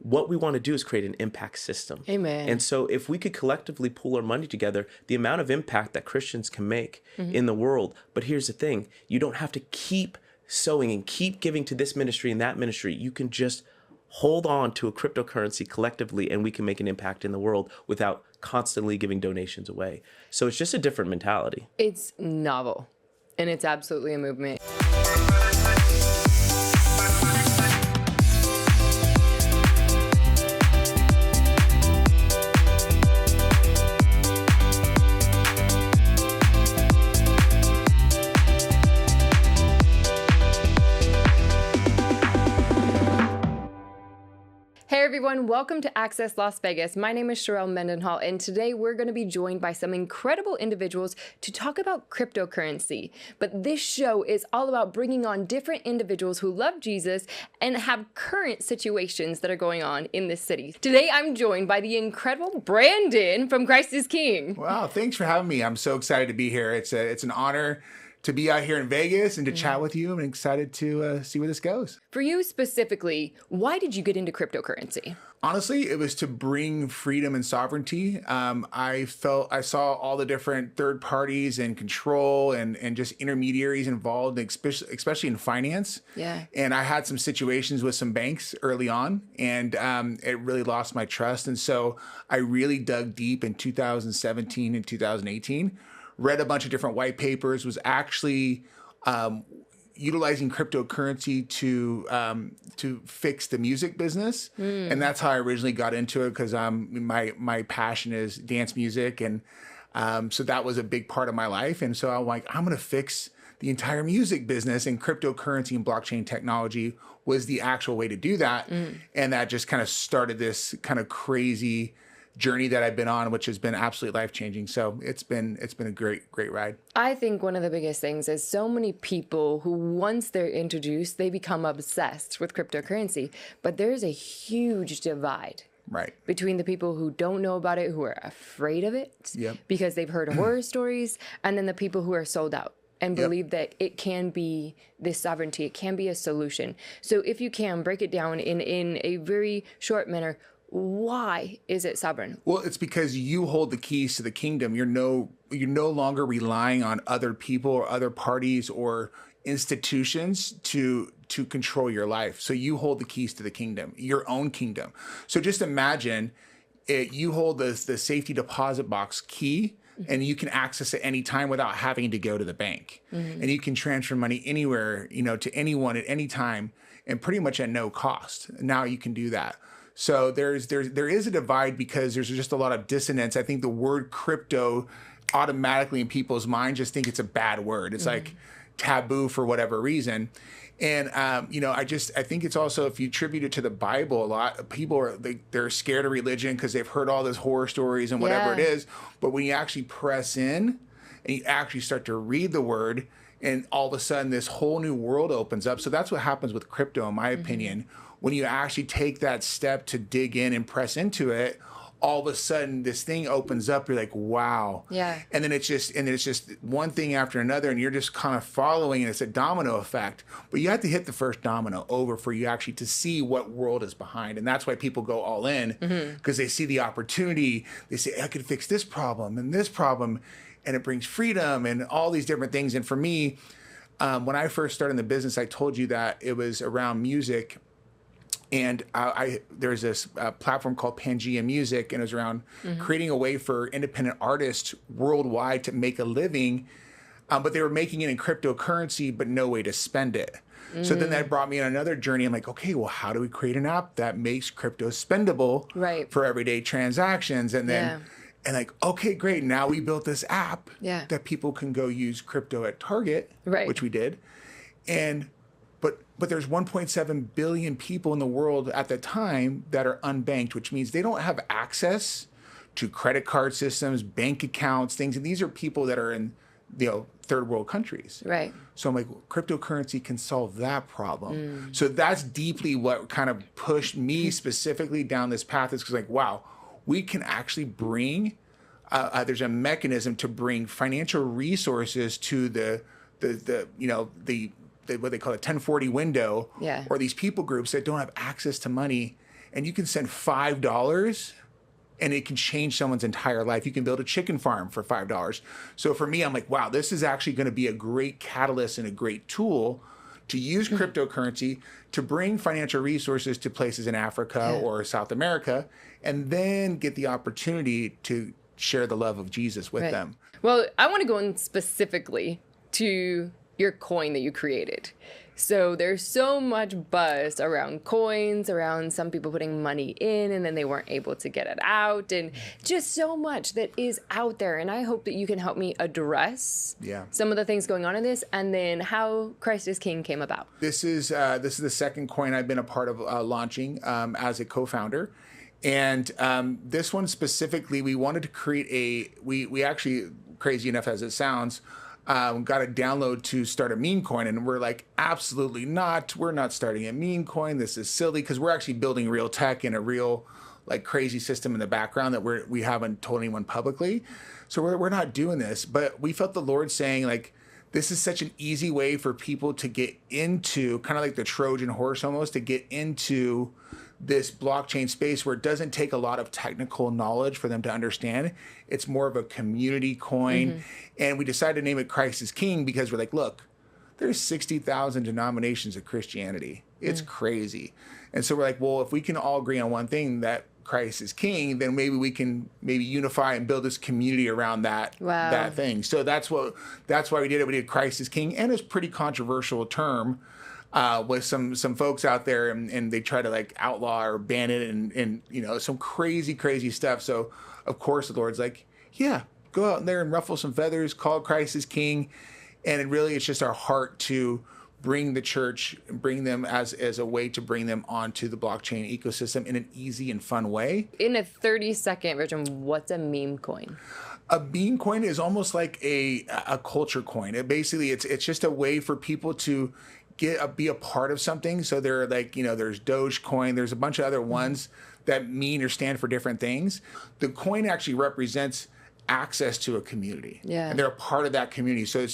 what we want to do is create an impact system. Amen. And so if we could collectively pool our money together, the amount of impact that Christians can make in the world. But here's the thing, you don't have to keep sowing and keep giving to this ministry and that ministry. You can just hold on to a cryptocurrency collectively, and we can make an impact in the world without constantly giving donations away. So it's just a different mentality. It's novel, and it's absolutely a movement. Hey everyone, welcome to Access Las Vegas. My name is Sharelle Mendenhall, and today we're going to be joined by some incredible individuals to talk about cryptocurrency. But this show is all about bringing on different individuals who love Jesus and have current situations that are going on in this city. Today I'm joined by the incredible Brandon from Christ is King. Wow, thanks for having me. I'm so excited to be here. It's an honor to be out here in Vegas and to chat with you. I'm excited to see where this goes. For you specifically, why did you get into cryptocurrency? Honestly, it was to bring freedom and sovereignty. I saw all the different third parties and control and just intermediaries involved, especially in finance. Yeah. And I had some situations with some banks early on, and it really lost my trust. And so I really dug deep in 2017 and 2018. Read a bunch of different white papers, was actually utilizing cryptocurrency to fix the music business. And that's how I originally got into it, because my passion is dance music. And so that was a big part of my life. And so I'm like, I'm going to fix the entire music business, and cryptocurrency and blockchain technology was the actual way to do that. And that just kind of started this kind of crazy journey that I've been on, which has been absolutely life-changing. So it's been a great ride. I think one of the biggest things is so many people who, once they're introduced, they become obsessed with cryptocurrency. But there's a huge divide between the people who don't know about it, who are afraid of it because they've heard horror stories, and then the people who are sold out and believe that it can be this sovereignty, it can be a solution. So if you can break it down in a very short manner, why is it sovereign? Well, it's because you hold the keys to the kingdom. You're no longer relying on other people or other parties or institutions to control your life. So you hold the keys to the kingdom, your own kingdom. So just imagine you hold the safety deposit box key, and you can access it any time without having to go to the bank. And you can transfer money anywhere, to anyone at any time, and pretty much at no cost. Now you can do that. So there is a divide because there's just a lot of dissonance. I think the word crypto automatically in people's minds just think it's a bad word. It's like taboo for whatever reason. And I think it's also, if you attribute it to the Bible, a lot of people they're scared of religion because they've heard all those horror stories and whatever it is. But when you actually press in and you actually start to read the word, and all of a sudden this whole new world opens up. So that's what happens with crypto, in my opinion. When you actually take that step to dig in and press into it, all of a sudden this thing opens up. You're like, wow. Yeah. And then it's just one thing after another, and you're just kind of following, and it's a domino effect. But you have to hit the first domino over for you actually to see what world is behind. And that's why people go all in, because they see the opportunity. They say, I could fix this problem and this problem, and it brings freedom and all these different things. And for me, when I first started in the business, I told you that it was around music. And there's this platform called Pangea Music, and it was around creating a way for independent artists worldwide to make a living, but they were making it in cryptocurrency, but no way to spend it. So then that brought me on another journey. I'm like, okay, well, how do we create an app that makes crypto spendable for everyday transactions? And then, and like, okay, great. Now we built this app that people can go use crypto at Target, which we did. But there's 1.7 billion people in the world at the time that are unbanked, which means they don't have access to credit card systems, bank accounts, things. And these are people that are in, third world countries. Right. So I'm like, well, cryptocurrency can solve that problem. So that's deeply what kind of pushed me specifically down this path, is because like, wow, we can actually bring, there's a mechanism to bring financial resources to the what they call a 1040 window, or these people groups that don't have access to money. and you can send $5 and it can change someone's entire life. You can build a chicken farm for $5. So for me, I'm like, wow, this is actually going to be a great catalyst and a great tool to use cryptocurrency to bring financial resources to places in Africa or South America, and then get the opportunity to share the love of Jesus with them. Well, I want to go in specifically to your coin that you created. So there's so much buzz around coins, around some people putting money in and then they weren't able to get it out, and just so much that is out there. And I hope that you can help me address some of the things going on in this, and then how Christ is King came about. This is the second coin I've been a part of launching as a co-founder. And this one specifically, we wanted to create we actually, crazy enough as it sounds, got a download to start a meme coin, and we're like, absolutely not. We're not starting a meme coin. This is silly, because we're actually building real tech and a real like crazy system in the background that we haven't told anyone publicly. So we're not doing this. But we felt the Lord saying, like, this is such an easy way for people to get into, kind of like the Trojan horse almost, to get into this blockchain space where it doesn't take a lot of technical knowledge for them to understand. It's more of a community coin. And we decided to name it Christ is King because we're like, look, there's 60,000 denominations of Christianity. It's crazy. And so we're like, well, if we can all agree on one thing, that Christ is King, then maybe we can unify and build this community around that that thing. So that's why we did it. We did Christ is King, and it's a pretty controversial term with some folks out there, and they try to like outlaw or ban it, and you know, some crazy stuff. So of course the Lord's like, yeah, go out there and ruffle some feathers, call Christ is King. And it really, it's just our heart to bring the church, bring them as a way to bring them onto the blockchain ecosystem in an easy and fun way. In a 30-second version, what's a meme coin? A meme coin is almost like a culture coin. It's just a way for people to be a part of something. So there are like, you know, there's Dogecoin, there's a bunch of other ones that mean or stand for different things. The coin actually represents access to a community, and they're a part of that community. So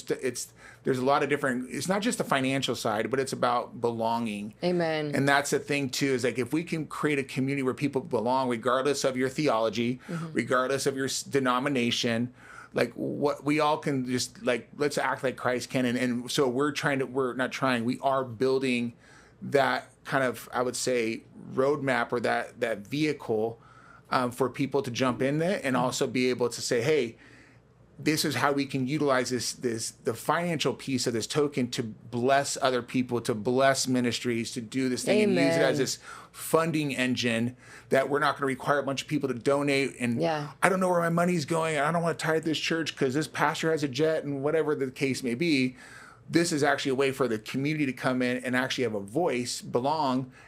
there's a lot of different, it's not just the financial side, but it's about belonging. Amen. And that's the thing too, is like, if we can create a community where people belong, regardless of your theology, regardless of your denomination, like what we all can just like, let's act like Christ can. And so we are building that kind of, I would say, roadmap, or that vehicle for people to jump in there and also be able to say, hey, this is how we can utilize the financial piece of this token to bless other people, to bless ministries, to do this thing. Amen. And use it as this funding engine that we're not going to require a bunch of people to donate. And I don't know where my money's going. I don't want to tithe this church because this pastor has a jet, and whatever the case may be. This is actually a way for the community to come in and actually have a voice,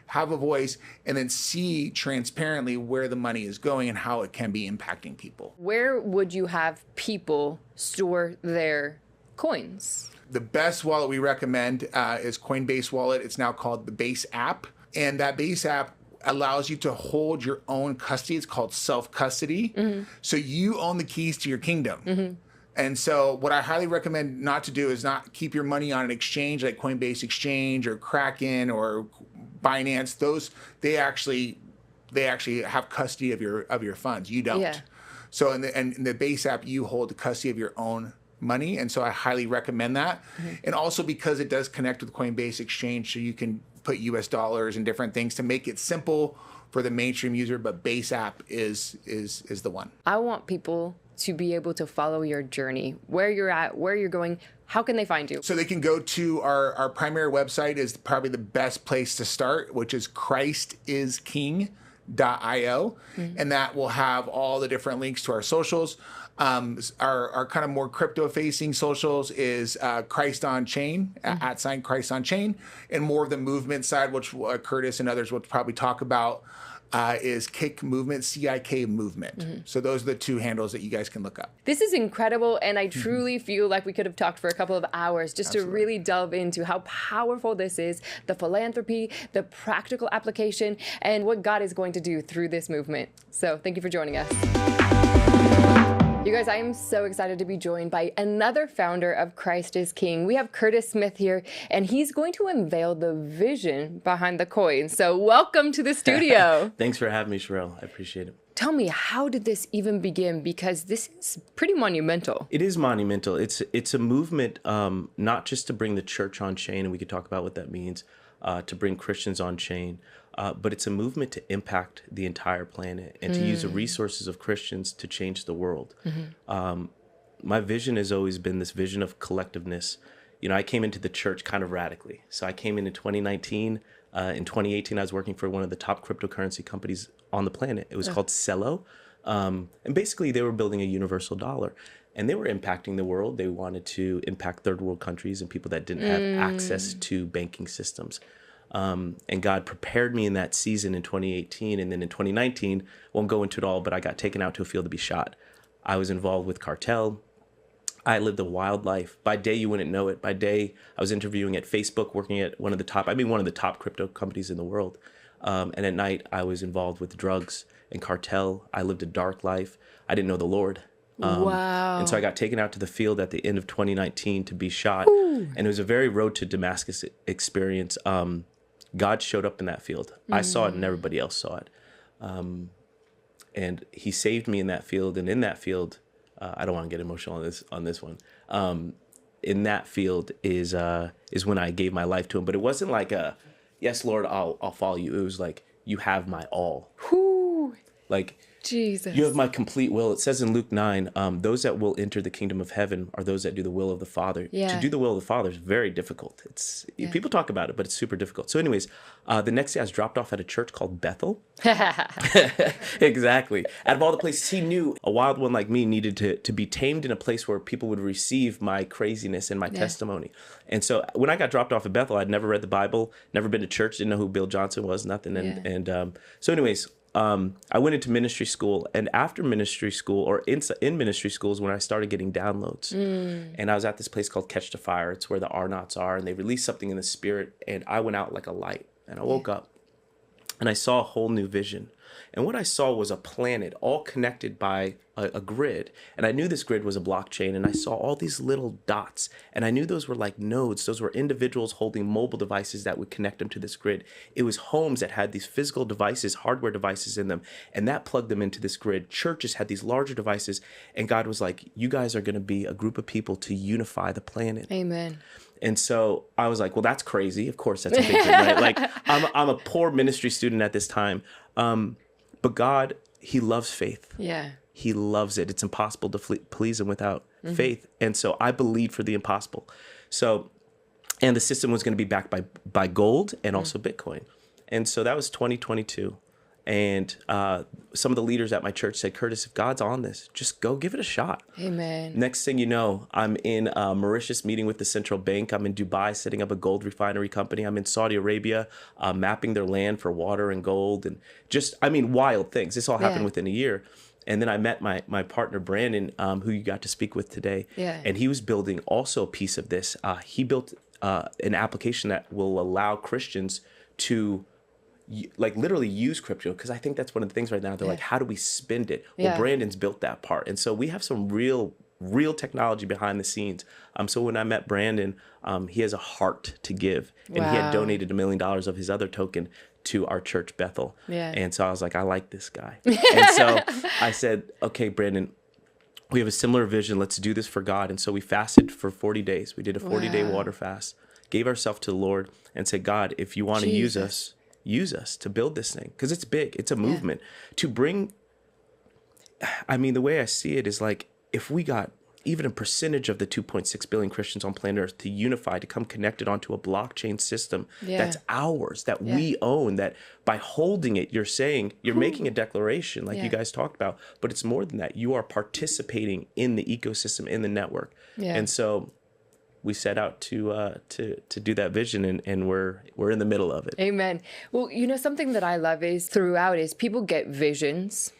have a voice, and then see transparently where the money is going and how it can be impacting people. Where would you have people store their coins? The best wallet we recommend is Coinbase Wallet. It's now called the Base app. And that Base app allows you to hold your own custody. It's called self-custody. So you own the keys to your kingdom. And so what I highly recommend not to do is not keep your money on an exchange like Coinbase Exchange or Kraken or Binance. Those, they actually have custody of your funds. You don't. So in the Base app, you hold the custody of your own money. And so I highly recommend that. And also because it does connect with Coinbase Exchange, so you can put US dollars and different things to make it simple for the mainstream user. But Base app is the one. I want people to be able to follow your journey, where you're at, where you're going. How can they find you? So they can go to our primary website, is probably the best place to start, which is christisking.io. And that will have all the different links to our socials. Our kind of more crypto facing socials is Christ on Chain, @ Christ on Chain. And more of the movement side, which Curtis and others will probably talk about, is Kick Movement, CIK Movement. So those are the two handles that you guys can look up. This is incredible, and I truly feel like we could have talked for a couple of hours just to really delve into how powerful this is, the philanthropy, the practical application, and what God is going to do through this movement. So thank you for joining us. You guys, I am so excited to be joined by another founder of Christ is King. We have Curtis Smith here, and he's going to unveil the vision behind the coin. So welcome to the studio. Thanks for having me, Sharelle. I appreciate it. Tell me, how did this even begin? Because this is pretty monumental. It is monumental. It's a movement, not just to bring the church on chain, and we could talk about what that means, to bring Christians on chain, but it's a movement to impact the entire planet and to use the resources of Christians to change the world. My vision has always been this vision of collectiveness. You know, I came into the church kind of radically. So I came in 2019. In 2018, I was working for one of the top cryptocurrency companies on the planet. It was called Cello. And basically, they were building a universal dollar. And they were impacting the world. They wanted to impact third world countries and people that didn't have access to banking systems. And God prepared me in that season in 2018. And then in 2019, won't go into it all, but I got taken out to a field to be shot. I was involved with cartel. I lived a wild life. By day, you wouldn't know it. By day, I was interviewing at Facebook, working at one of the top crypto companies in the world. And at night, I was involved with drugs and cartel. I lived a dark life. I didn't know the Lord. Wow. And so I got taken out to the field at the end of 2019 to be shot. Ooh. And it was a very road to Damascus experience. God showed up in that field. I saw it and everybody else saw it. And he saved me in that field. And in that field, I don't want to get emotional on this one. In that field is when I gave my life to him. But it wasn't like a, yes, Lord, I'll follow you. It was like, you have my all. Whew. Like, Jesus. You have my complete will. It says in Luke 9, those that will enter the kingdom of heaven are those that do the will of the Father. Yeah. To do the will of the Father is very difficult. People talk about it, but it's super difficult. So anyways, the next day I was dropped off at a church called Bethel. Exactly. Out of all the places, he knew a wild one like me needed to be tamed in a place where people would receive my craziness and my testimony. And so when I got dropped off at Bethel, I'd never read the Bible, never been to church, didn't know who Bill Johnson was, nothing. So anyways, I went into ministry school, and after ministry school, or in ministry schools, when I started getting downloads, and I was at this place called Catch the Fire. It's where the Arnauts are, and they released something in the spirit, and I went out like a light, and I woke up, and I saw a whole new vision. And what I saw was a planet all connected by a grid. And I knew this grid was a blockchain. And I saw all these little dots. And I knew those were like nodes. Those were individuals holding mobile devices that would connect them to this grid. It was homes that had these physical devices, hardware devices in them. And that plugged them into this grid. Churches had these larger devices. And God was like, you guys are going to be a group of people to unify the planet. Amen. And so I was like, well, that's crazy. Of course, that's a big thing, right? Like, I'm a poor ministry student at this time. But God, he loves faith. Yeah. He loves it. It's impossible to please him without faith. And so I believed for the impossible. So, and the system was going to be backed by gold and also Bitcoin. And so that was 2022. And some of the leaders at my church said, Curtis, if God's on this, just go give it a shot. Amen. Next thing you know, I'm in Mauritius meeting with the central bank. I'm in Dubai setting up a gold refinery company. I'm in Saudi Arabia mapping their land for water and gold and wild things. This all happened within a year. And then I met my partner, Brandon, who you got to speak with today. Yeah. And he was building also a piece of this. He built an application that will allow Christians to literally use crypto, because I think that's one of the things right now. They're like, how do we spend it? Well, Brandon's built that part. And so we have some real technology behind the scenes. So when I met Brandon, he has a heart to give. And he had donated $1 million of his other token to our church, Bethel. Yeah. And so I was like, I like this guy. And so I said, okay, Brandon, we have a similar vision. Let's do this for God. And so we fasted for 40 days. We did a 40-day water fast, gave ourselves to the Lord and said, God, if you want to use us to build this thing, because it's big. It's a movement to bring. The way I see it is like, if we got even a percentage of the 2.6 billion Christians on planet Earth to unify, to come connected onto a blockchain system that's ours, that we own, that by holding it, you're making a declaration like you guys talked about, but it's more than that. You are participating in the ecosystem, in the network. Yeah. And so we set out to do that vision, and we're in the middle of it. Amen. Well, something that I love is people get visions,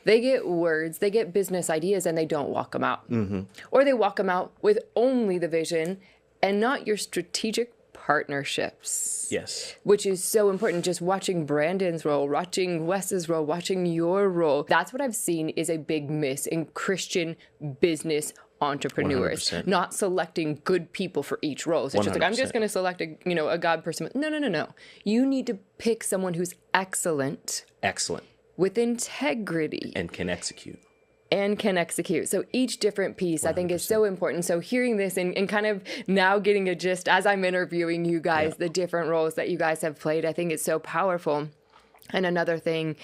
they get words, they get business ideas, and they don't walk them out. Mm-hmm. Or they walk them out with only the vision and not your strategic partnerships. Yes. Which is so important. Just watching Brandon's role, watching Wes's role, watching your role. That's what I've seen is a big miss in Christian business entrepreneurs. 100%. Not selecting good people for each role. So it's just like, I'm just going to select a God person. No. You need to pick someone who's excellent. Excellent. With integrity. And can execute. So each different piece, 100%. I think, is so important. So hearing this and kind of now getting a gist as I'm interviewing you guys, the different roles that you guys have played, I think it's so powerful. And another thing,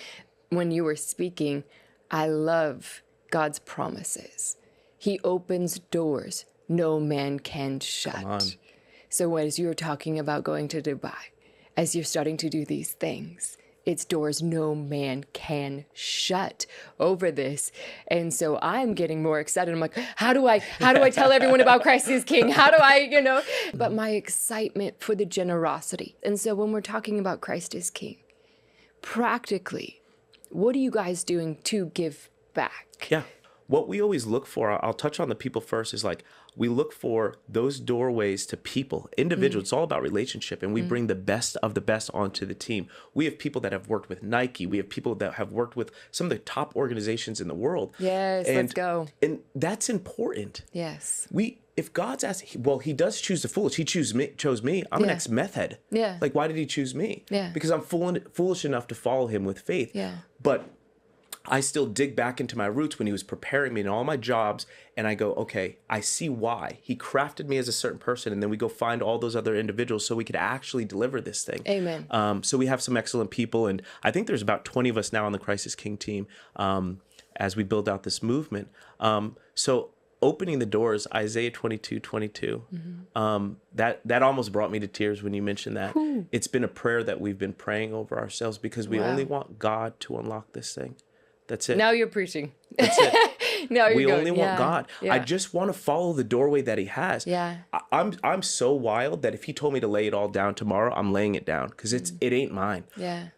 when you were speaking, I love God's promises. He opens doors no man can shut. So as you're talking about going to Dubai, as you're starting to do these things, it's doors no man can shut over this. And so I'm getting more excited. I'm like, how do I tell everyone about Christ is King? How do I, But my excitement for the generosity. And so when we're talking about Christ is King, practically, what are you guys doing to give back? Yeah. What we always look for, I'll touch on the people first, is like we look for those doorways to people, individuals. It's all about relationship, and we bring the best of the best onto the team. We have people that have worked with Nike. We have people that have worked with some of the top organizations in the world. Yes, let's go. And that's important. Yes. If God's asking, well, he does choose the foolish. He chose me. I'm an ex-meth head. Yeah. Like, why did he choose me? Yeah. Because I'm foolish enough to follow him with faith. Yeah. But I still dig back into my roots when he was preparing me in all my jobs, and I go, okay, I see why. He crafted me as a certain person, and then we go find all those other individuals so we could actually deliver this thing. Amen. So we have some excellent people, and I think there's about 20 of us now on the Crisis King team as we build out this movement. So opening the doors, Isaiah 22:22, that almost brought me to tears when you mentioned that. Ooh. It's been a prayer that we've been praying over ourselves because we only want God to unlock this thing. That's it. Now you're preaching. That's it. Now you're we going. only want God. Yeah. I just want to follow the doorway that he has. Yeah. I'm so wild that if he told me to lay it all down tomorrow, I'm laying it down because it ain't mine. Yeah.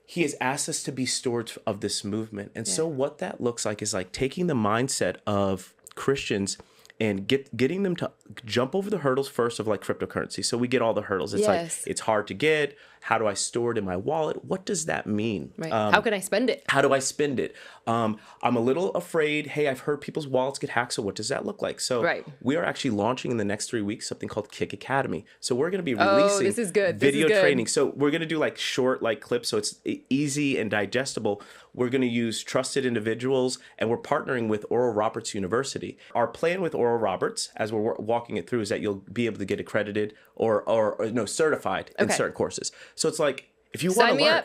He has asked us to be stewards of this movement. And so what that looks like is like taking the mindset of Christians and getting them to jump over the hurdles first of like cryptocurrency. So we get all the hurdles. It's like, it's hard to get. How do I store it in my wallet? What does that mean? Right. How can I spend it? How do I spend it? I'm a little afraid. Hey, I've heard people's wallets get hacked. So what does that look like? So we are actually launching in the next 3 weeks something called Kick Academy. So we're going to be releasing this is good. video training. So we're going to do like short like clips so it's easy and digestible. We're going to use trusted individuals, and we're partnering with Oral Roberts University. Our plan with Oral Roberts, as we're walking it through, is that you'll be able to get accredited or certified in certain courses. So it's like, if you want to learn,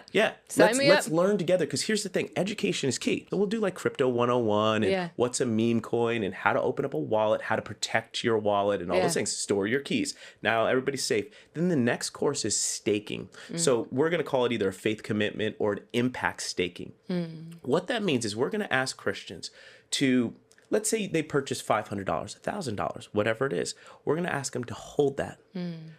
let's learn together. Because here's the thing, education is key. So we'll do like Crypto 101 and what's a meme coin and how to open up a wallet, how to protect your wallet and all those things, store your keys. Now everybody's safe. Then the next course is staking. So we're going to call it either a faith commitment or an impact staking. What that means is we're going to ask Christians to, let's say they purchase $500, $1,000, whatever it is. We're going to ask them to hold that.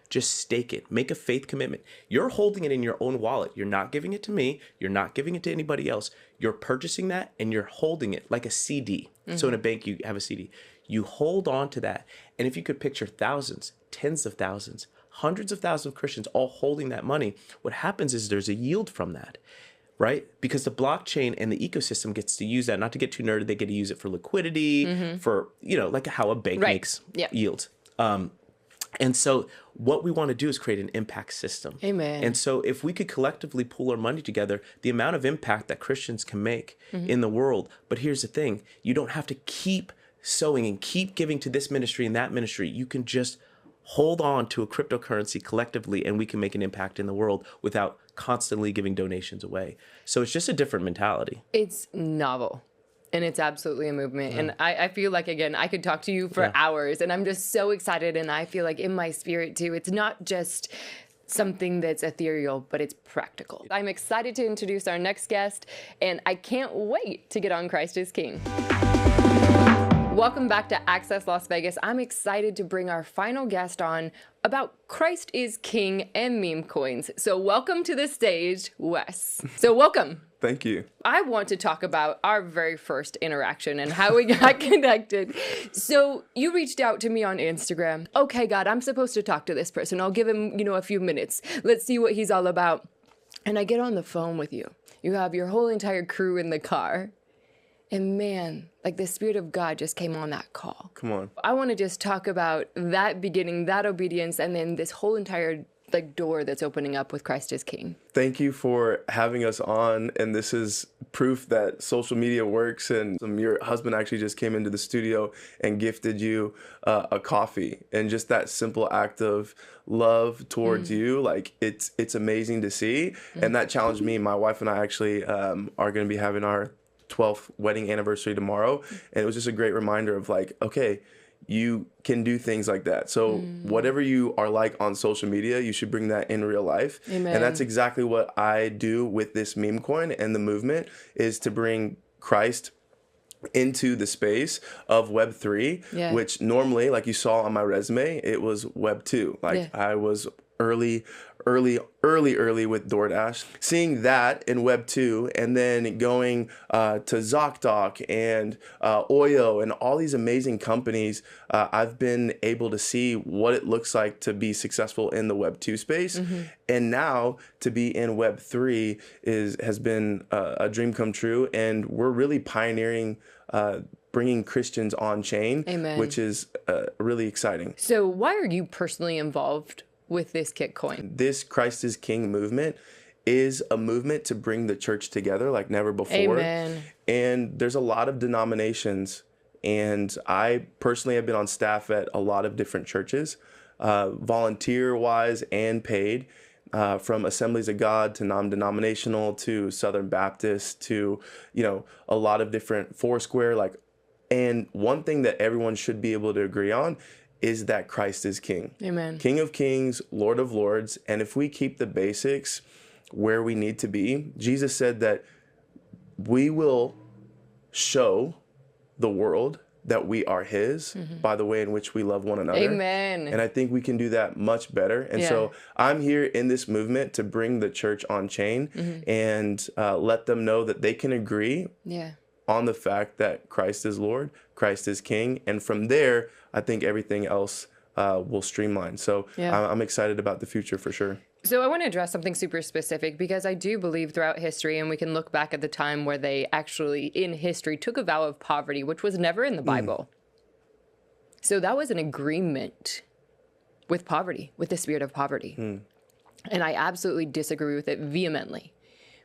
Just stake it. Make a faith commitment. You're holding it in your own wallet. You're not giving it to me. You're not giving it to anybody else. You're purchasing that and you're holding it like a CD. So in a bank, you have a CD. You hold on to that. And if you could picture thousands, tens of thousands, hundreds of thousands of Christians all holding that money, what happens is there's a yield from that. Right? Because the blockchain and the ecosystem gets to use that. Not to get too nerdy, they get to use it for liquidity, for, like how a bank makes yields. And so what we want to do is create an impact system. Amen. And so if we could collectively pool our money together, the amount of impact that Christians can make in the world. But here's the thing, you don't have to keep sowing and keep giving to this ministry and that ministry. You can just hold on to a cryptocurrency collectively, and we can make an impact in the world without constantly giving donations away. So it's just a different mentality. It's novel. And it's absolutely a movement. And I feel like, again, I could talk to you for hours. And I'm just so excited. And I feel like in my spirit, too, it's not just something that's ethereal, but it's practical. I'm excited to introduce our next guest. And I can't wait to get on Christ is King. Welcome back to Access Las Vegas. I'm excited to bring our final guest on about Christ is King and meme coins. So welcome to the stage, Wes. So welcome. Thank you. I want to talk about our very first interaction and how we got connected. So you reached out to me on Instagram. Okay, God, I'm supposed to talk to this person. I'll give him, a few minutes. Let's see what he's all about. And I get on the phone with you. You have your whole entire crew in the car. And man, like the Spirit of God just came on that call. Come on. I want to just talk about that beginning, that obedience, and then this whole entire door that's opening up with Christ as King. Thank you for having us on. And this is proof that social media works. And your husband actually just came into the studio and gifted you a coffee. And just that simple act of love towards you, like it's amazing to see. And that challenged me. My wife and I actually are going to be having our 12th wedding anniversary tomorrow. And it was just a great reminder of like, okay, you can do things like that. So whatever you are like on social media, you should bring that in real life. Amen. And that's exactly what I do with this Memecoin and the movement, is to bring Christ into the space of Web3, which normally, like you saw on my resume, it was Web2. Like I was early with DoorDash, seeing that in Web 2, and then going to ZocDoc and Oyo and all these amazing companies. I've been able to see what it looks like to be successful in the Web 2 space, and now to be in Web 3 has been a dream come true. And we're really pioneering bringing Christians on chain, which is really exciting. So why are you personally involved with this Kitcoin? This Christ is King movement is a movement to bring the church together like never before. Amen. And there's a lot of denominations. And I personally have been on staff at a lot of different churches, volunteer-wise and paid, from Assemblies of God to non-denominational to Southern Baptist to, a lot of different Foursquare. And one thing that everyone should be able to agree on is that Christ is King. Amen. King of Kings, Lord of Lords. And if we keep the basics where we need to be, Jesus said that we will show the world that we are his by the way in which we love one another. Amen. And I think we can do that much better. And so I'm here in this movement to bring the church on chain and let them know that they can agree on the fact that Christ is Lord, Christ is King. And from there, I think everything else will streamline. So I'm excited about the future for sure. So I want to address something super specific, because I do believe throughout history, and we can look back at the time where they actually in history took a vow of poverty, which was never in the Bible. So that was an agreement with poverty, with the spirit of poverty. And I absolutely disagree with it vehemently,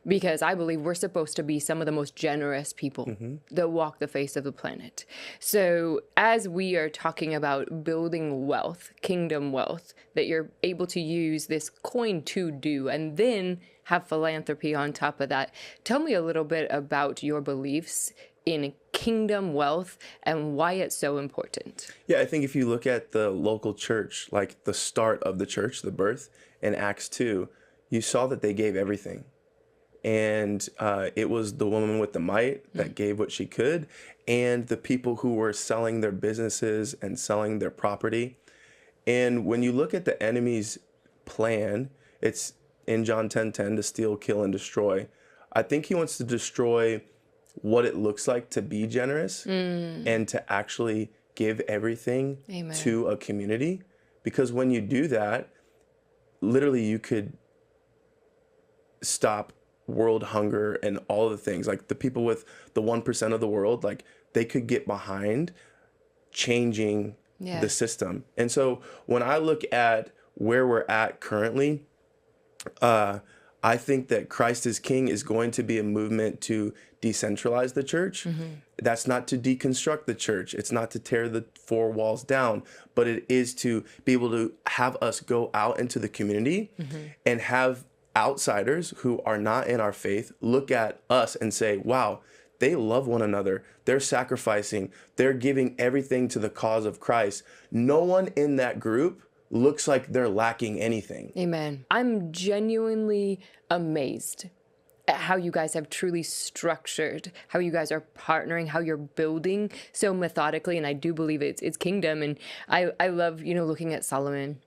because I believe we're supposed to be some of the most generous people that walk the face of the planet. So as we are talking about building wealth, kingdom wealth, that you're able to use this coin to do, and then have philanthropy on top of that, tell me a little bit about your beliefs in kingdom wealth and why it's so important. Yeah, I think if you look at the local church, like the start of the church, the birth in Acts 2, you saw that they gave everything. And it was the woman with the mite that gave what she could, and the people who were selling their businesses and selling their property. And when you look at the enemy's plan, it's in John 10:10 to steal, kill, and destroy. I think he wants to destroy what it looks like to be generous and to actually give everything to a community. Because when you do that, literally you could stop world hunger and all the things. Like the people with the 1% of the world, like they could get behind changing the system. And so when I look at where we're at currently, I think that Christ is King is going to be a movement to decentralize the church. That's not to deconstruct the church. It's not to tear the four walls down, but it is to be able to have us go out into the community and have outsiders who are not in our faith look at us and say, wow, they love one another. They're sacrificing. They're giving everything to the cause of Christ. No one in that group looks like they're lacking anything. Amen. I'm genuinely amazed at how you guys have truly structured, how you guys are partnering, how you're building so methodically. And I do believe it's kingdom. And I love, looking at Solomon,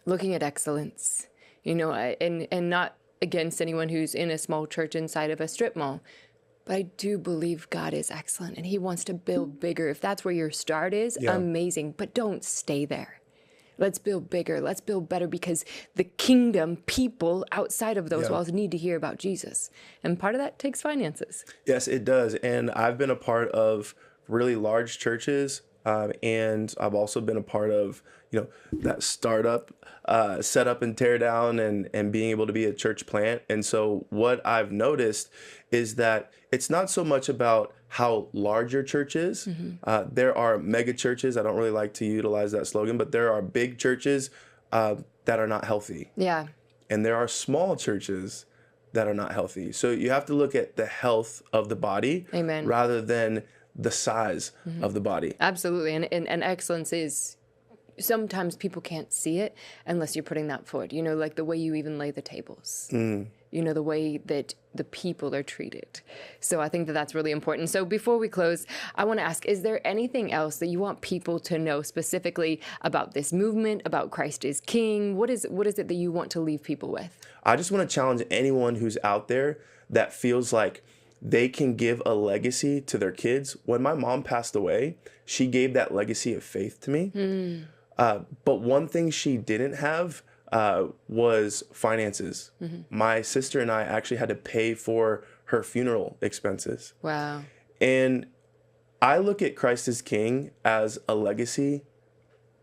looking at excellence, and not against anyone who's in a small church inside of a strip mall. But I do believe God is excellent and he wants to build bigger. If that's where your start is, amazing. But don't stay there. Let's build bigger. Let's build better, because the kingdom people outside of those walls need to hear about Jesus. And part of that takes finances. Yes, it does. And I've been a part of really large churches. And I've also been a part of, that startup, set up and tear down and being able to be a church plant. And so what I've noticed is that it's not so much about how large your church is. There are mega churches. I don't really like to utilize that slogan, but there are big churches that are not healthy. Yeah. And there are small churches that are not healthy. So you have to look at the health of the body. Amen. Rather than the size of the body. Absolutely. And excellence is, sometimes people can't see it unless you're putting that forward. Like the way you even lay the tables. The way that the people are treated. So I think that that's really important. So before we close, I want to ask, is there anything else that you want people to know specifically about this movement, about Christ is King? What is it that you want to leave people with? I just want to challenge anyone who's out there that feels like they can give a legacy to their kids. When my mom passed away, she gave that legacy of faith to me. But one thing she didn't have was finances. My sister and I actually had to pay for her funeral expenses. Wow. And I look at Christ as King as a legacy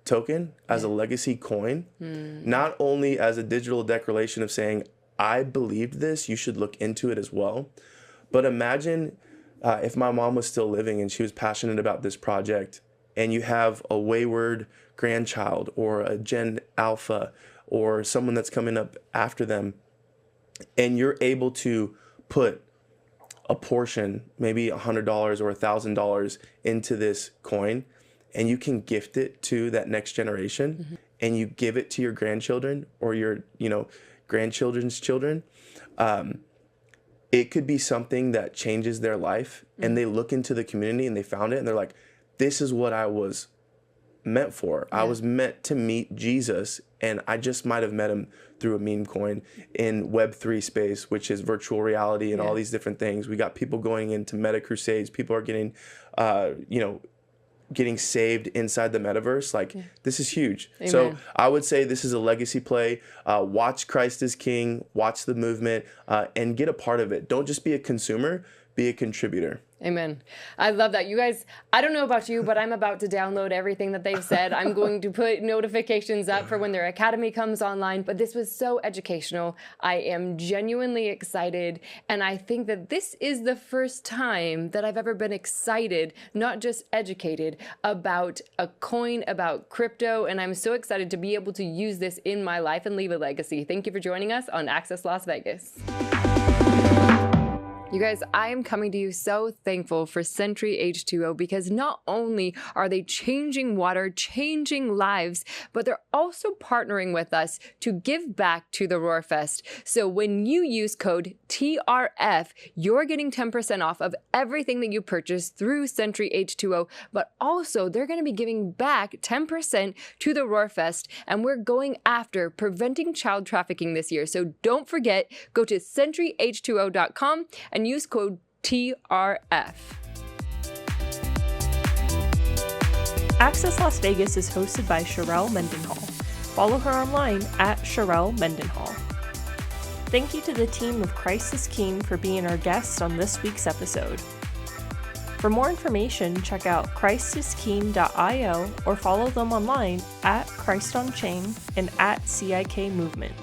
token, as a legacy coin, not only as a digital declaration of saying, I believed this, you should look into it as well. But imagine if my mom was still living and she was passionate about this project, and you have a wayward grandchild or a Gen Alpha or someone that's coming up after them, and you're able to put a portion, maybe $100 or $1,000 into this coin, and you can gift it to that next generation, and you give it to your grandchildren or your, grandchildren's children, it could be something that changes their life, and they look into the community and they found it and they're like, this is what I was meant for. I was meant to meet Jesus, and I just might have met him through a meme coin in Web3 space, which is virtual reality and all these different things. We got people going into meta crusades. People are getting, getting saved inside the metaverse. This is huge. Amen. So I would say this is a legacy play. Watch Christ is King, watch the movement, and get a part of it. Don't just be a consumer, be a contributor. Amen. I love that. You guys, I don't know about you, but I'm about to download everything that they've said. I'm going to put notifications up for when their academy comes online. But this was so educational. I am genuinely excited. And I think that this is the first time that I've ever been excited, not just educated, about a coin, about crypto. And I'm so excited to be able to use this in my life and leave a legacy. Thank you for joining us on Access Las Vegas. You guys, I am coming to you so thankful for Century H2O, because not only are they changing water, changing lives, but they're also partnering with us to give back to the Roarfest. So when you use code TRF, you're getting 10% off of everything that you purchase through Century H2O, but also they're going to be giving back 10% to the Roarfest, and we're going after preventing child trafficking this year. So don't forget, go to centuryh2o.com and use code TRF. Access Las Vegas is hosted by Sharelle Mendenhall. Follow her online at Sharelle Mendenhall. Thank you to the team of Christ is King for being our guests on this week's episode. For more information, check out christisking.io or follow them online at Christ on Chain and at CIK Movement.